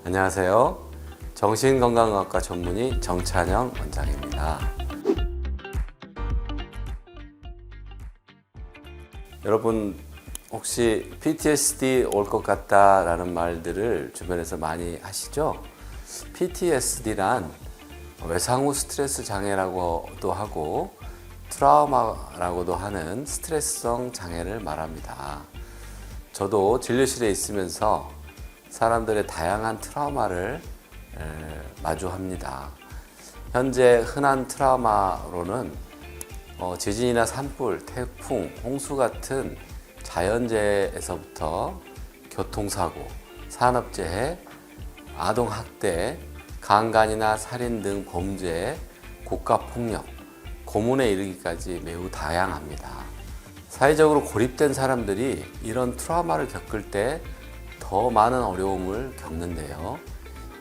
안녕하세요. 정신건강의학과 전문의 정찬영 원장입니다. 여러분 혹시 PTSD 올 것 같다라는 말들을 주변에서 많이 하시죠? PTSD란 외상 후 스트레스 장애라고도 하고 트라우마라고도 하는 스트레스성 장애를 말합니다. 저도 진료실에 있으면서 사람들의 다양한 트라우마를 마주합니다. 현재 흔한 트라우마로는 지진이나 산불, 태풍, 홍수 같은 자연재해에서부터 교통사고, 산업재해, 아동학대, 강간이나 살인 등 범죄, 국가폭력, 고문에 이르기까지 매우 다양합니다. 사회적으로 고립된 사람들이 이런 트라우마를 겪을 때 더 많은 어려움을 겪는데요.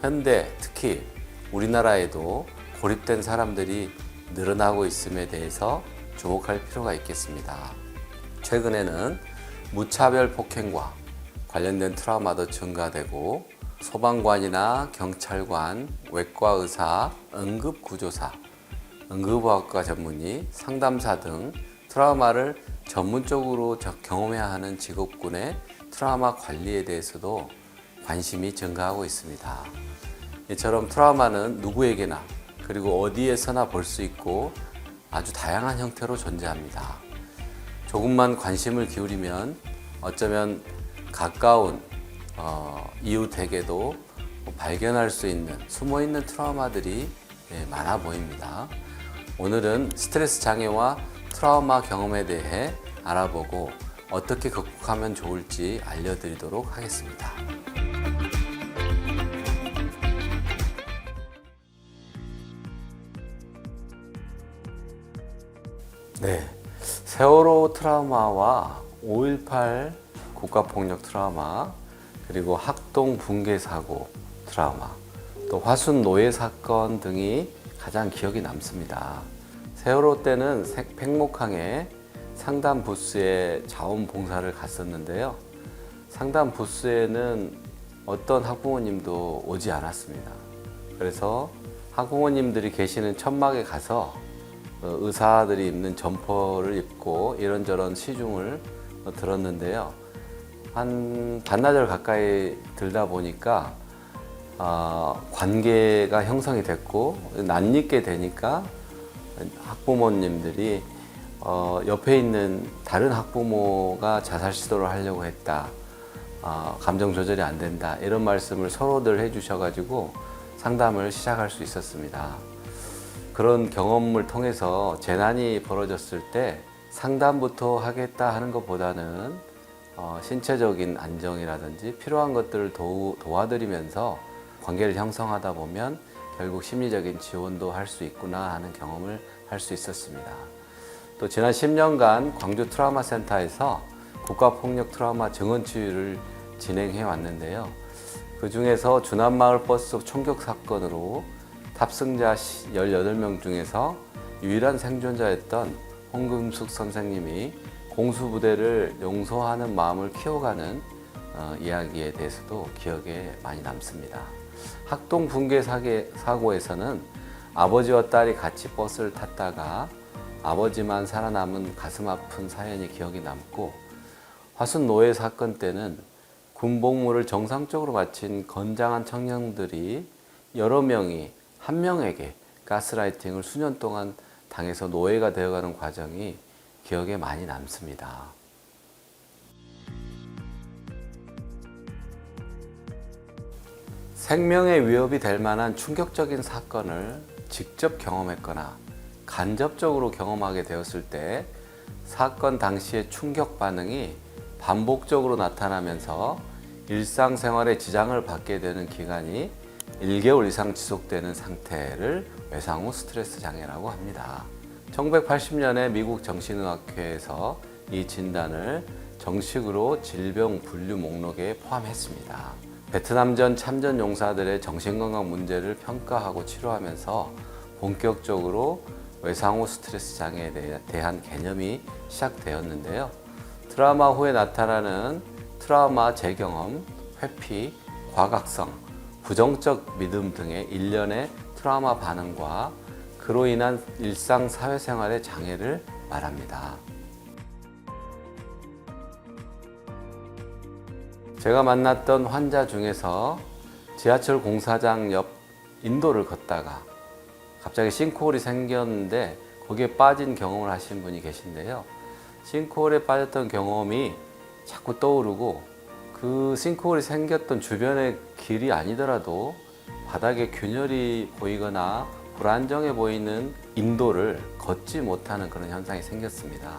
현대, 특히 우리나라에도 고립된 사람들이 늘어나고 있음에 대해서 주목할 필요가 있겠습니다. 최근에는 무차별 폭행과 관련된 트라우마도 증가되고 소방관이나 경찰관, 외과의사, 응급구조사, 응급의학과 전문의, 상담사 등 트라우마를 전문적으로 경험해야 하는 직업군의 트라우마 관리에 대해서도 관심이 증가하고 있습니다. 이처럼 트라우마는 누구에게나 그리고 어디에서나 볼 수 있고 아주 다양한 형태로 존재합니다. 조금만 관심을 기울이면 어쩌면 가까운 이웃에게도 발견할 수 있는 숨어있는 트라우마들이 많아 보입니다. 오늘은 스트레스 장애와 트라우마 경험에 대해 알아보고 어떻게 극복하면 좋을지 알려드리도록 하겠습니다. 네, 세월호 트라우마와 5.18 국가폭력 트라우마, 그리고 학동 붕괴 사고 트라우마, 또 화순 노예 사건 등이 가장 기억에 남습니다. 세월호 때는 팽목항에 상담 부스에 자원봉사를 갔었는데요. 상담 부스에는 어떤 학부모님도 오지 않았습니다. 그래서 학부모님들이 계시는 천막에 가서 의사들이 입는 점퍼를 입고 이런저런 시중을 들었는데요. 한 반나절 가까이 들다 보니까 관계가 형성이 됐고 낯익게 되니까 학부모님들이 옆에 있는 다른 학부모가 자살 시도를 하려고 했다. 감정 조절이 안 된다. 이런 말씀을 서로들 해주셔가지고 상담을 시작할 수 있었습니다. 그런 경험을 통해서 재난이 벌어졌을 때 상담부터 하겠다 하는 것보다는 신체적인 안정이라든지 필요한 것들을 도와드리면서 관계를 형성하다 보면 결국 심리적인 지원도 할 수 있구나 하는 경험을 할 수 있었습니다. 또 지난 10년간 광주 트라우마 센터에서 국가폭력 트라우마 증언치유를 진행해 왔는데요. 그 중에서 주남마을 버스 총격 사건으로 탑승자 18명 중에서 유일한 생존자였던 홍금숙 선생님이 공수부대를 용서하는 마음을 키워가는 이야기에 대해서도 기억에 많이 남습니다. 학동 붕괴 사고에서는 아버지와 딸이 같이 버스를 탔다가 아버지만 살아남은 가슴 아픈 사연이 기억에 남고, 화순 노예 사건 때는 군복무를 정상적으로 마친 건장한 청년들이 여러 명이 한 명에게 가스라이팅을 수년 동안 당해서 노예가 되어가는 과정이 기억에 많이 남습니다. 생명의 위협이 될 만한 충격적인 사건을 직접 경험했거나 간접적으로 경험하게 되었을 때 사건 당시의 충격 반응이 반복적으로 나타나면서 일상생활에 지장을 받게 되는 기간이 1개월 이상 지속되는 상태를 외상 후 스트레스 장애라고 합니다. 1980년에 미국 정신의학회에서 이 진단을 정식으로 질병 분류 목록에 포함했습니다. 베트남전 참전 용사들의 정신건강 문제를 평가하고 치료하면서 본격적으로 외상 후 스트레스 장애에 대한 개념이 시작되었는데요. 트라우마 후에 나타나는 트라우마 재경험, 회피, 과각성, 부정적 믿음 등의 일련의 트라우마 반응과 그로 인한 일상 사회생활의 장애를 말합니다. 제가 만났던 환자 중에서 지하철 공사장 옆 인도를 걷다가 갑자기 싱크홀이 생겼는데 거기에 빠진 경험을 하신 분이 계신데요. 싱크홀에 빠졌던 경험이 자꾸 떠오르고 그 싱크홀이 생겼던 주변의 길이 아니더라도 바닥에 균열이 보이거나 불안정해 보이는 인도를 걷지 못하는 그런 현상이 생겼습니다.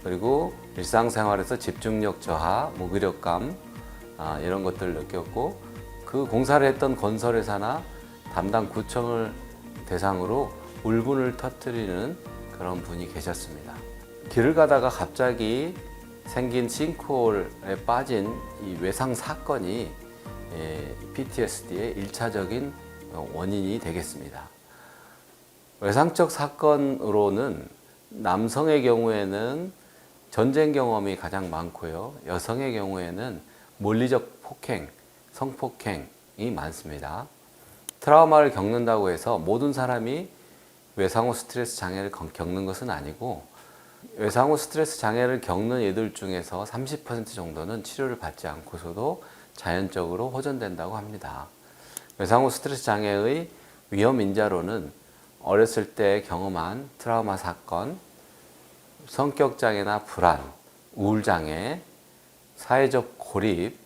그리고 일상생활에서 집중력 저하, 무기력감 이런 것들을 느꼈고 그 공사를 했던 건설회사나 담당 구청을 대상으로 울분을 터뜨리는 그런 분이 계셨습니다. 길을 가다가 갑자기 생긴 싱크홀에 빠진 이 외상 사건이 PTSD의 1차적인 원인이 되겠습니다. 외상적 사건으로는 남성의 경우에는 전쟁 경험이 가장 많고요. 여성의 경우에는 물리적 폭행, 성폭행이 많습니다. 트라우마를 겪는다고 해서 모든 사람이 외상후 스트레스 장애를 겪는 것은 아니고 외상후 스트레스 장애를 겪는 이들 중에서 30% 정도는 치료를 받지 않고서도 자연적으로 호전된다고 합니다. 외상후 스트레스 장애의 위험 인자로는 어렸을 때 경험한 트라우마 사건, 성격 장애나 불안, 우울 장애, 사회적 고립,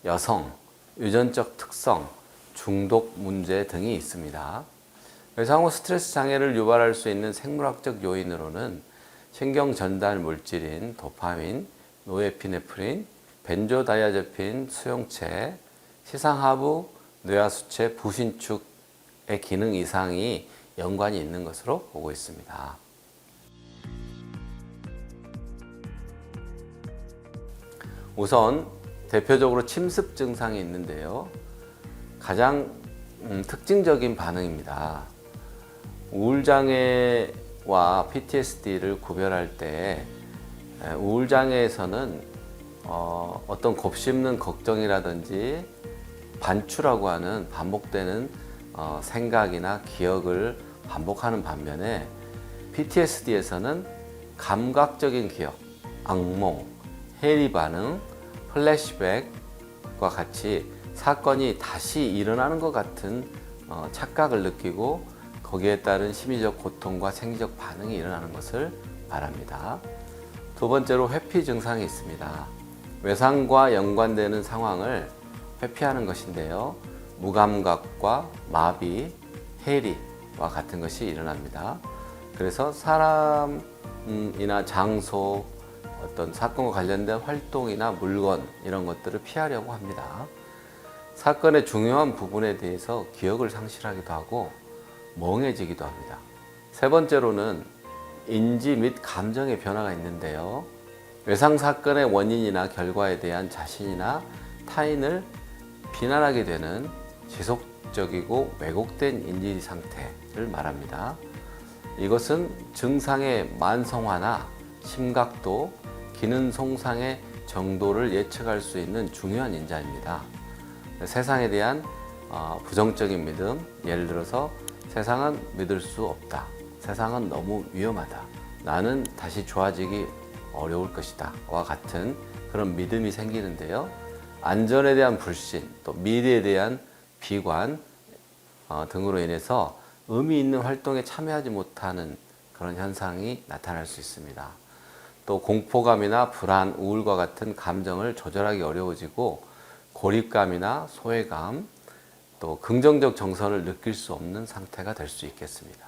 여성, 유전적 특성, 중독 문제 등이 있습니다. 외상후 스트레스 장애를 유발할 수 있는 생물학적 요인으로는 신경 전달 물질인 도파민, 노에피네프린, 벤조다이아제핀 수용체, 시상하부 뇌하수체 부신축의 기능 이상이 연관이 있는 것으로 보고 있습니다. 우선 대표적으로 침습 증상이 있는데요. 가장 특징적인 반응입니다. 우울장애와 PTSD를 구별할 때 우울장애에서는 어떤 곱씹는 걱정이라든지 반추라고 하는 반복되는 생각이나 기억을 반복하는 반면에 PTSD에서는 감각적인 기억, 악몽, 해리 반응, 플래시백과 같이 사건이 다시 일어나는 것 같은 착각을 느끼고 거기에 따른 심리적 고통과 생리적 반응이 일어나는 것을 말합니다. 두 번째로 회피 증상이 있습니다. 외상과 연관되는 상황을 회피하는 것인데요. 무감각과 마비, 해리와 같은 것이 일어납니다. 그래서 사람이나 장소, 어떤 사건과 관련된 활동이나 물건 이런 것들을 피하려고 합니다. 사건의 중요한 부분에 대해서 기억을 상실하기도 하고 멍해지기도 합니다. 세 번째로는 인지 및 감정의 변화가 있는데요. 외상 사건의 원인이나 결과에 대한 자신이나 타인을 비난하게 되는 지속적이고 왜곡된 인지 상태를 말합니다. 이것은 증상의 만성화나 심각도, 기능 손상의 정도를 예측할 수 있는 중요한 인자입니다. 세상에 대한 부정적인 믿음, 예를 들어서 세상은 믿을 수 없다, 세상은 너무 위험하다, 나는 다시 좋아지기 어려울 것이다 와 같은 그런 믿음이 생기는데요. 안전에 대한 불신, 또 미래에 대한 비관 등으로 인해서 의미 있는 활동에 참여하지 못하는 그런 현상이 나타날 수 있습니다. 또 공포감이나 불안, 우울과 같은 감정을 조절하기 어려워지고 고립감이나 소외감, 또 긍정적 정서를 느낄 수 없는 상태가 될 수 있겠습니다.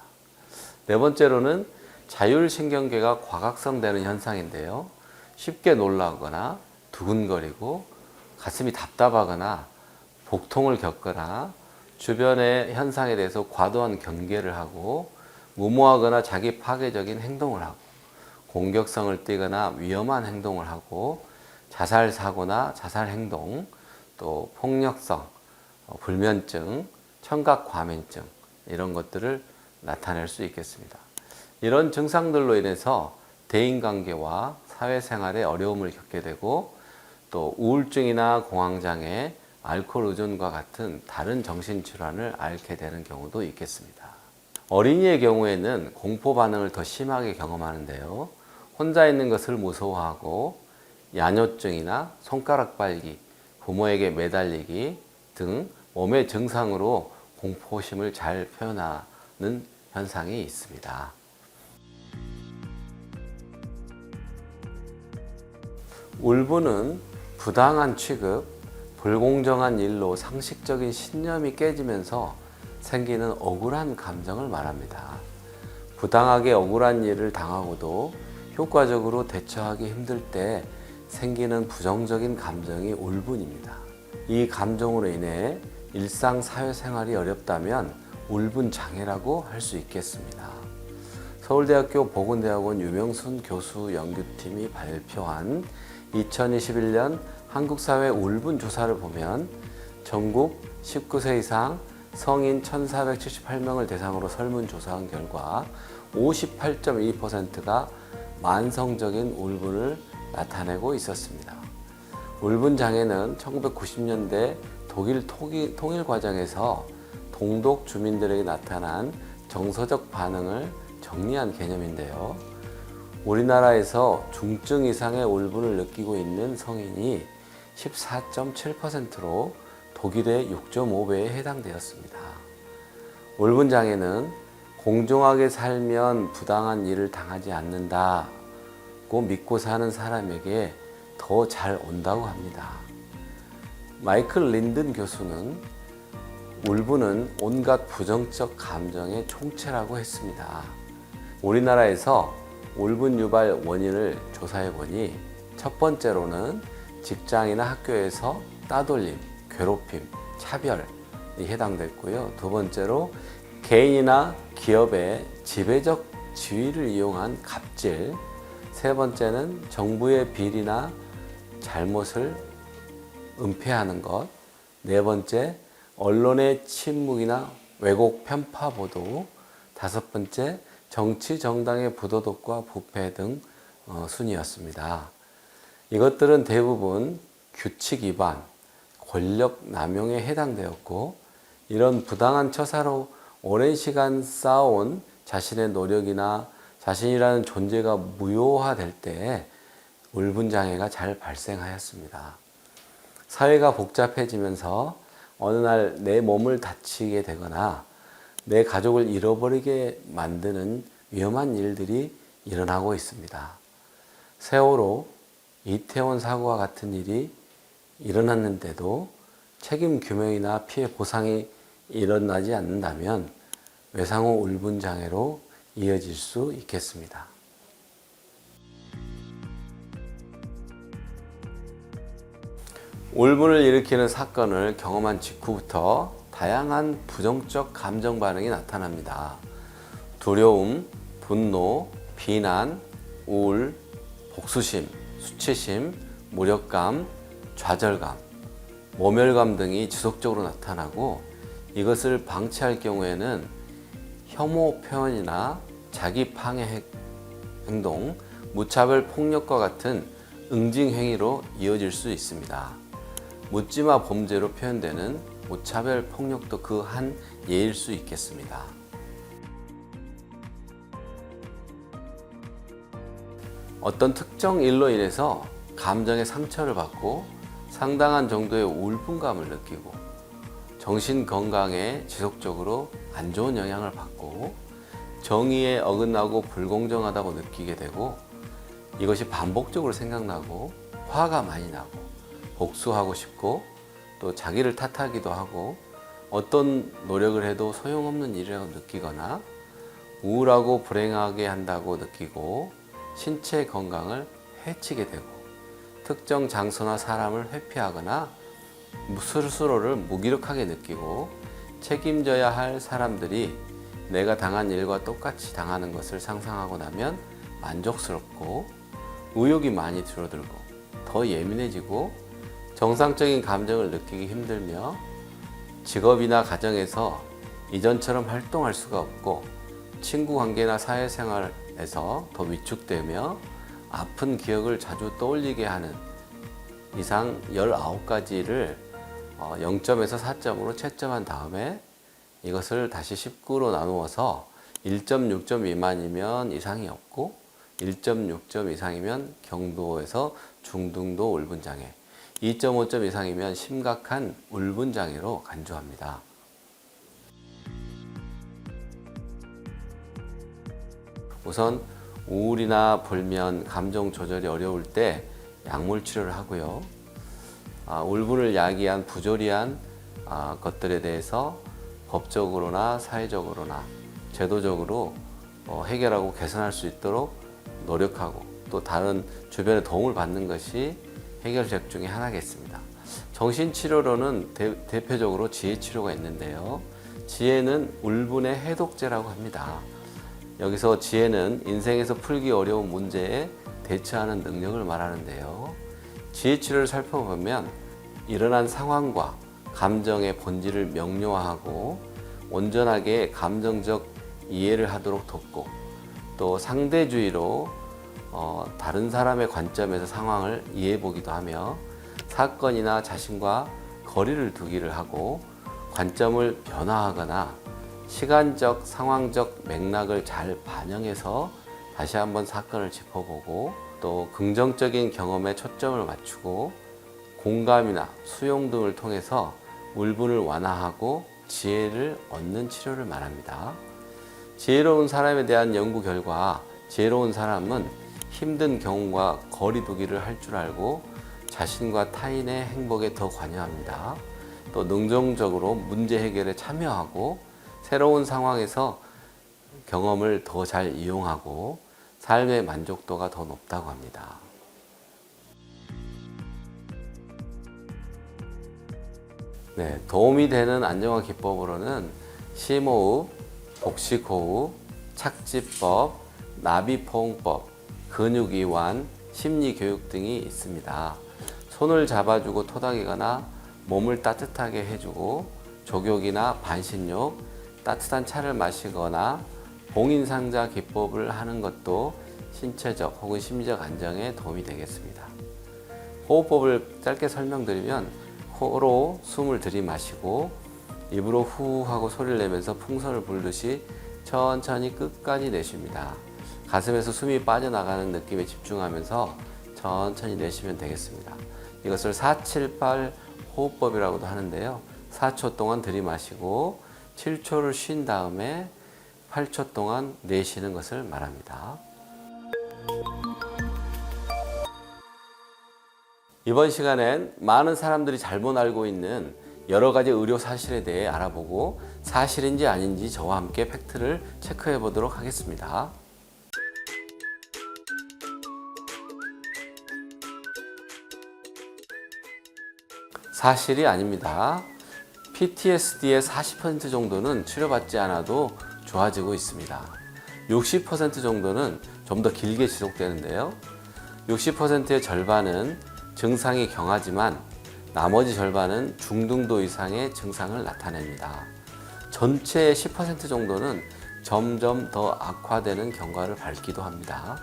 네 번째로는 자율신경계가 과각성되는 현상인데요. 쉽게 놀라거나 두근거리고 가슴이 답답하거나 복통을 겪거나 주변의 현상에 대해서 과도한 경계를 하고 무모하거나 자기 파괴적인 행동을 하고 공격성을 띠거나 위험한 행동을 하고 자살 사고나 자살 행동, 또 폭력성, 불면증, 청각 과민증 이런 것들을 나타낼 수 있겠습니다. 이런 증상들로 인해서 대인관계와 사회생활에 어려움을 겪게 되고 또 우울증이나 공황장애, 알코올 의존과 같은 다른 정신질환을 앓게 되는 경우도 있겠습니다. 어린이의 경우에는 공포 반응을 더 심하게 경험하는데요. 혼자 있는 것을 무서워하고 야뇨증이나 손가락 빨기, 부모에게 매달리기 등 몸의 증상으로 공포심을 잘 표현하는 현상이 있습니다. 울분은 부당한 취급, 불공정한 일로 상식적인 신념이 깨지면서 생기는 억울한 감정을 말합니다. 부당하게 억울한 일을 당하고도 효과적으로 대처하기 힘들 때 생기는 부정적인 감정이 울분입니다. 이 감정으로 인해 일상 사회생활이 어렵다면 울분 장애라고 할 수 있겠습니다. 서울대학교 보건대학원 유명순 교수 연구팀이 발표한 2021년 한국사회 울분 조사를 보면 전국 19세 이상 성인 1,478명을 대상으로 설문조사한 결과 58.2%가 만성적인 울분을 나타내고 있었습니다. 울분 장애는 1990년대 독일 통일 과정에서 동독 주민들에게 나타난 정서적 반응을 정리한 개념인데요. 우리나라에서 중증 이상의 울분을 느끼고 있는 성인이 14.7%로 독일의 6.5배에 해당되었습니다. 울분 장애는 공정하게 살면 부당한 일을 당하지 않는다고 믿고 사는 사람에게 더 잘 온다고 합니다. 마이클 린든 교수는 울분은 온갖 부정적 감정의 총체라고 했습니다. 우리나라에서 울분 유발 원인을 조사해 보니 첫 번째로는 직장이나 학교에서 따돌림, 괴롭힘, 차별이 해당됐고요. 두 번째로 개인이나 기업의 지배적 지위를 이용한 갑질, 세 번째는 정부의 비리나 잘못을 은폐하는 것, 네 번째 언론의 침묵이나 왜곡 편파 보도, 다섯 번째 정치 정당의 부도덕과 부패 등 순이었습니다. 이것들은 대부분 규칙 위반, 권력 남용에 해당되었고 이런 부당한 처사로 오랜 시간 쌓아온 자신의 노력이나 자신이라는 존재가 무효화될 때 울분 장애가 잘 발생하였습니다. 사회가 복잡해지면서 어느 날 내 몸을 다치게 되거나 내 가족을 잃어버리게 만드는 위험한 일들이 일어나고 있습니다. 세월호, 이태원 사고와 같은 일이 일어났는데도 책임 규명이나 피해 보상이 일어나지 않는다면 외상후 울분 장애로 이어질 수 있겠습니다. 울분을 일으키는 사건을 경험한 직후부터 다양한 부정적 감정 반응이 나타납니다. 두려움, 분노, 비난, 우울, 복수심, 수치심, 무력감, 좌절감, 모멸감 등이 지속적으로 나타나고 이것을 방치할 경우에는 혐오 표현이나 자기 방해 행동, 무차별 폭력과 같은 응징 행위로 이어질 수 있습니다. 묻지마 범죄로 표현되는 무차별 폭력도 그 한 예일 수 있겠습니다. 어떤 특정 일로 인해서 감정의 상처를 받고 상당한 정도의 울분감을 느끼고 정신 건강에 지속적으로 안 좋은 영향을 받고 정의에 어긋나고 불공정하다고 느끼게 되고 이것이 반복적으로 생각나고 화가 많이 나고 복수하고 싶고 또 자기를 탓하기도 하고 어떤 노력을 해도 소용없는 일이라고 느끼거나 우울하고 불행하게 한다고 느끼고 신체 건강을 해치게 되고 특정 장소나 사람을 회피하거나 스스로를 무기력하게 느끼고 책임져야 할 사람들이 내가 당한 일과 똑같이 당하는 것을 상상하고 나면 만족스럽고 의욕이 많이 줄어들고 더 예민해지고 정상적인 감정을 느끼기 힘들며 직업이나 가정에서 이전처럼 활동할 수가 없고 친구 관계나 사회생활에서 더 위축되며 아픈 기억을 자주 떠올리게 하는 이상 19가지를 0점에서 4점으로 채점한 다음에 이것을 다시 19로 나누어서 1.6점 미만이면 이상이 없고 1.6점 이상이면 경도에서 중등도 울분장애, 2.5점 이상이면 심각한 울분장애로 간주합니다. 우선 우울이나 불면, 감정 조절이 어려울 때 약물 치료를 하고요. 울분을 야기한 부조리한 것들에 대해서 법적으로나 사회적으로나 제도적으로 해결하고 개선할 수 있도록 노력하고 또 다른 주변의 도움을 받는 것이 해결책 중에 하나겠습니다. 정신치료로는 대표적으로 지혜치료가 있는데요. 지혜는 울분의 해독제라고 합니다. 여기서 지혜는 인생에서 풀기 어려운 문제에 대처하는 능력을 말하는데요. 지혜치료를 살펴보면 일어난 상황과 감정의 본질을 명료화하고 온전하게 감정적 이해를 하도록 돕고 또 상대주의로 다른 사람의 관점에서 상황을 이해해 보기도 하며 사건이나 자신과 거리를 두기를 하고 관점을 변화하거나 시간적, 상황적 맥락을 잘 반영해서 다시 한번 사건을 짚어보고 또 긍정적인 경험에 초점을 맞추고 공감이나 수용 등을 통해서 울분을 완화하고 지혜를 얻는 치료를 말합니다. 지혜로운 사람에 대한 연구 결과 지혜로운 사람은 힘든 경험과 거리 두기를 할 줄 알고 자신과 타인의 행복에 더 관여합니다. 또 능동적으로 문제 해결에 참여하고 새로운 상황에서 경험을 더 잘 이용하고 삶의 만족도가 더 높다고 합니다. 네, 도움이 되는 안정화 기법으로는 심호흡, 복식호흡, 착지법, 나비포옹법, 근육이완, 심리교육 등이 있습니다. 손을 잡아주고 토닥이거나 몸을 따뜻하게 해주고 족욕이나 반신욕, 따뜻한 차를 마시거나 봉인상자 기법을 하는 것도 신체적 혹은 심리적 안정에 도움이 되겠습니다. 호흡법을 짧게 설명드리면 코로 숨을 들이마시고 입으로 후 하고 소리를 내면서 풍선을 불듯이 천천히 끝까지 내쉽니다. 가슴에서 숨이 빠져나가는 느낌에 집중하면서 천천히 내쉬면 되겠습니다. 이것을 478 호흡법이라고도 하는데요. 4초 동안 들이마시고 7초를 쉰 다음에 8초 동안 내쉬는 것을 말합니다. 이번 시간엔 많은 사람들이 잘못 알고 있는 여러 가지 의료 사실에 대해 알아보고 사실인지 아닌지 저와 함께 팩트를 체크해 보도록 하겠습니다. 사실이 아닙니다. PTSD의 40% 정도는 치료받지 않아도 좋아지고 있습니다. 60% 정도는 좀 더 길게 지속되는데요. 60%의 절반은 증상이 경하지만 나머지 절반은 중등도 이상의 증상을 나타냅니다. 전체의 10% 정도는 점점 더 악화되는 경과를 밟기도 합니다.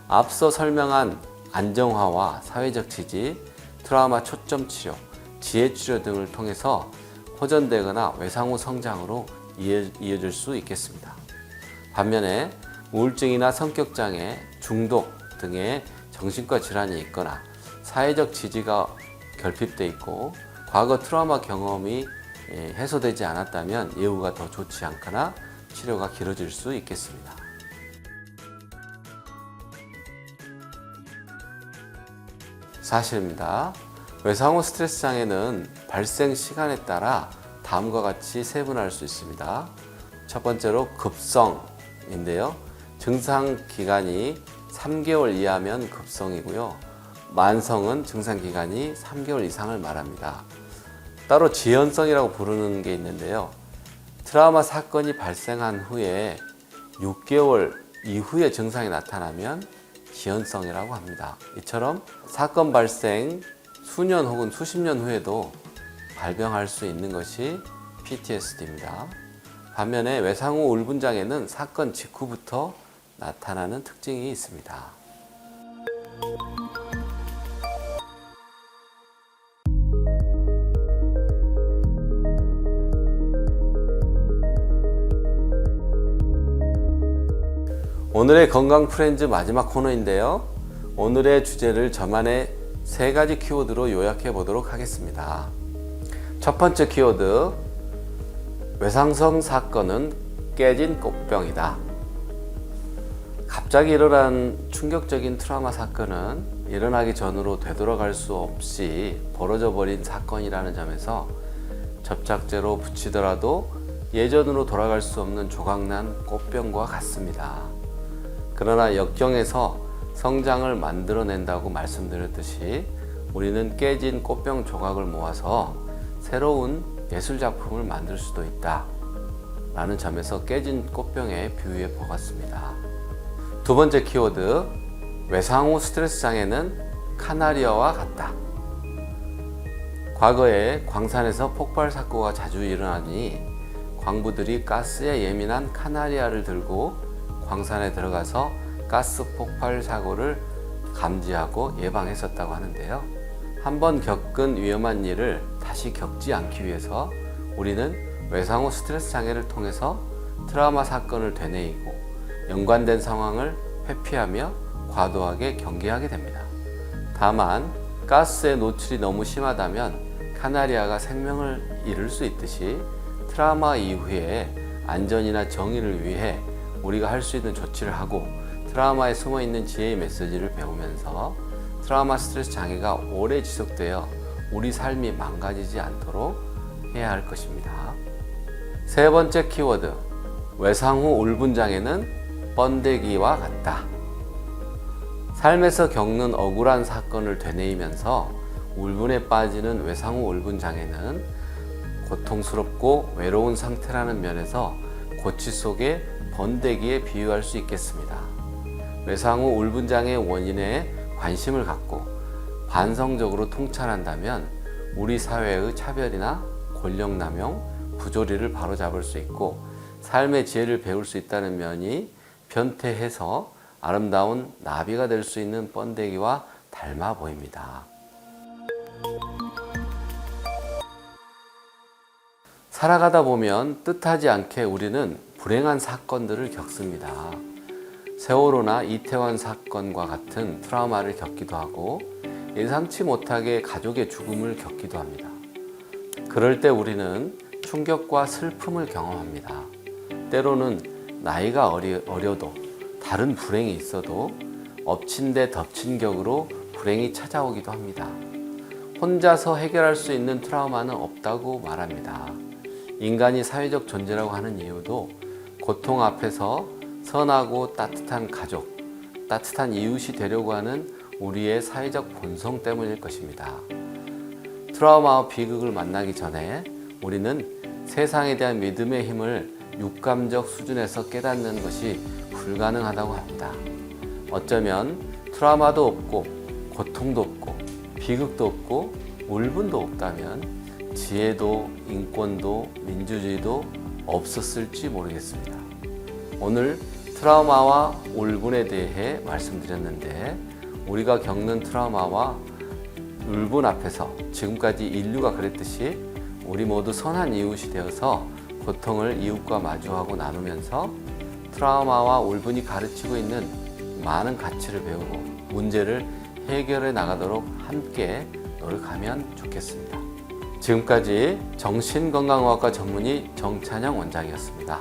앞서 설명한 안정화와 사회적 지지, 트라우마 초점 치료, 지혜 치료 등을 통해서 호전되거나 외상 후 성장으로 이어질 수 있겠습니다. 반면에 우울증이나 성격장애, 중독 등의 정신과 질환이 있거나 사회적 지지가 결핍돼 있고 과거 트라우마 경험이 해소되지 않았다면 예후가 더 좋지 않거나 치료가 길어질 수 있겠습니다. 사실입니다. 외상 후 스트레스 장애는 발생 시간에 따라 다음과 같이 세분할 수 있습니다. 첫 번째로 급성인데요. 증상 기간이 3개월 이하면 급성이고요. 만성은 증상 기간이 3개월 이상을 말합니다. 따로 지연성이라고 부르는 게 있는데요. 트라우마 사건이 발생한 후에 6개월 이후에 증상이 나타나면 지연성이라고 합니다. 이처럼 사건 발생 수년 혹은 수십 년 후에도 발병할 수 있는 것이 PTSD입니다. 반면에 외상 후 울분장애는 사건 직후부터 나타나는 특징이 있습니다. 오늘의 건강 프렌즈 마지막 코너인데요. 오늘의 주제를 저만의 3가지 키워드로 요약해 보도록 하겠습니다. 첫 번째 키워드, 외상성 사건은 깨진 꽃병이다. 갑자기 일어난 충격적인 트라우마 사건은 일어나기 전으로 되돌아갈 수 없이 벌어져 버린 사건이라는 점에서 접착제로 붙이더라도 예전으로 돌아갈 수 없는 조각난 꽃병과 같습니다. 그러나 역경에서 성장을 만들어낸다고 말씀드렸듯이 우리는 깨진 꽃병 조각을 모아서 새로운 예술작품을 만들 수도 있다 라는 점에서 깨진 꽃병에 비유해 보았습니다. 두 번째 키워드, 외상후 스트레스 장애는 카나리아와 같다. 과거에 광산에서 폭발 사고가 자주 일어나니 광부들이 가스에 예민한 카나리아를 들고 광산에 들어가서 가스 폭발 사고를 감지하고 예방했었다고 하는데요. 한번 겪은 위험한 일을 다시 겪지 않기 위해서 우리는 외상후 스트레스 장애를 통해서 트라우마 사건을 되뇌이고 연관된 상황을 회피하며 과도하게 경계하게 됩니다. 다만 가스에 노출이 너무 심하다면 카나리아가 생명을 잃을 수 있듯이 트라우마 이후에 안전이나 정의를 위해 우리가 할 수 있는 조치를 하고 트라우마에 숨어있는 지혜의 메시지를 배우면서 트라우마 스트레스 장애가 오래 지속되어 우리 삶이 망가지지 않도록 해야 할 것입니다. 세 번째 키워드, 외상후 울분 장애는 번데기와 같다. 삶에서 겪는 억울한 사건을 되뇌이면서 울분에 빠지는 외상후 울분 장애는 고통스럽고 외로운 상태라는 면에서 고치 속의 번데기에 비유할 수 있겠습니다. 외상후 울분 장애의 원인에 관심을 갖고 반성적으로 통찰한다면 우리 사회의 차별이나 권력 남용, 부조리를 바로잡을 수 있고 삶의 지혜를 배울 수 있다는 면이 변태해서 아름다운 나비가 될 수 있는 번데기와 닮아 보입니다. 살아가다 보면 뜻하지 않게 우리는 불행한 사건들을 겪습니다. 세월호나 이태원 사건과 같은 트라우마를 겪기도 하고 예상치 못하게 가족의 죽음을 겪기도 합니다. 그럴 때 우리는 충격과 슬픔을 경험합니다. 때로는 나이가 어려도 다른 불행이 있어도 엎친 데 덮친 격으로 불행이 찾아오기도 합니다. 혼자서 해결할 수 있는 트라우마는 없다고 말합니다. 인간이 사회적 존재라고 하는 이유도 고통 앞에서 선하고 따뜻한 가족, 따뜻한 이웃이 되려고 하는 우리의 사회적 본성 때문일 것입니다. 트라우마와 비극을 만나기 전에 우리는 세상에 대한 믿음의 힘을 육감적 수준에서 깨닫는 것이 불가능하다고 합니다. 어쩌면 트라우마도 없고 고통도 없고 비극도 없고 울분도 없다면 지혜도 인권도 민주주의도 없었을지 모르겠습니다. 오늘 트라우마와 울분에 대해 말씀드렸는데 우리가 겪는 트라우마와 울분 앞에서 지금까지 인류가 그랬듯이 우리 모두 선한 이웃이 되어서 고통을 이웃과 마주하고 나누면서 트라우마와 울분이 가르치고 있는 많은 가치를 배우고 문제를 해결해 나가도록 함께 노력하면 좋겠습니다. 지금까지 정신건강의학과 전문의 정찬영 원장이었습니다.